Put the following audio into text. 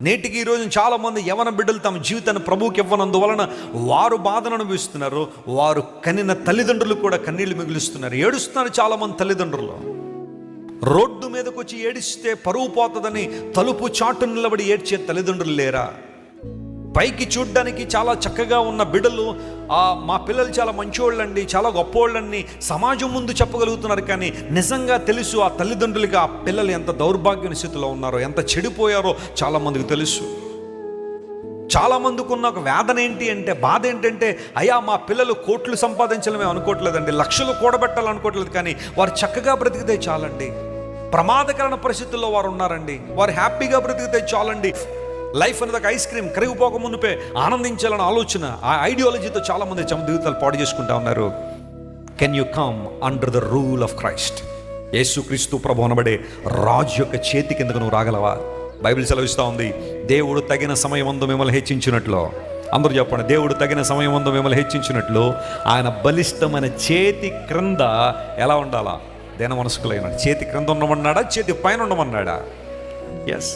నేటికి ఈరోజు చాలామంది యవన బిడ్డలు తమ జీవితాన్ని ప్రభువుకి ఇవ్వనందువలన వారు బాధను అనుభవిస్తున్నారు. వారు కనిన తల్లిదండ్రులు కూడా కన్నీళ్లు మిగులుస్తున్నారు, ఏడుస్తున్నారు. చాలామంది తల్లిదండ్రులు రోడ్డు మీదకి వచ్చి ఏడిస్తే పరువు పోతుందని తలుపు చాటు నిలబడి ఏడ్చే తల్లిదండ్రులు లేరా? పైకి చూడ్డానికి చాలా చక్కగా ఉన్న బిడ్డలు మా పిల్లలు చాలా మంచివాళ్ళండి, చాలా గొప్పవాళ్ళని సమాజం ముందు చెప్పగలుగుతున్నారు. కానీ నిజంగా తెలుసు ఆ తల్లిదండ్రులకి ఆ పిల్లలు ఎంత దౌర్భాగ్య స్థితిలో ఉన్నారో, ఎంత చెడిపోయారో చాలామందికి తెలుసు. చాలామందికి ఉన్న ఒక వేదన ఏంటి అంటే, బాధ ఏంటంటే, అయ్యా మా పిల్లలు కోట్లు సంపాదించడమే అనుకోవట్లేదండి, లక్షలు కూడబెట్టాలనుకోవట్లేదు, కానీ వారు చక్కగా బ్రతికితే చాలండి. ప్రమాదకరమైన పరిస్థితుల్లో వారు ఉన్నారండి, వారు హ్యాపీగా బ్రతికితే చాలండి. లైఫ్ అనేది ఒక ఐస్ క్రీమ్, కరిగిపోక మునిపే ఆనందించాలన్న ఆలోచన, ఆ ఐడియాలజీతో చాలామంది జీవితాలు పాడు చేసుకుంటా ఉన్నారు. Can you come under the rule of Christ? యేసుక్రీస్తు ప్రభు అనబడే రాజు యొక్క చేతి కిందకు నువ్వు రాగలవా? బైబిల్ సెలవిస్తూ ఉంది, దేవుడు తగిన సమయమందు మిమ్మల్ని హెచ్చించినట్లు. అందరూ చెప్పండి, దేవుడు తగిన సమయమందు మిమ్మల్ని హెచ్చించినట్లు ఆయన బలిష్టమైన చేతి క్రింద ఎలా ఉండాలా? దేన మనసుకులైన చేతి క్రింద ఉండమన్నాడా, చేతి పైన ఉండమన్నాడా? ఎస్.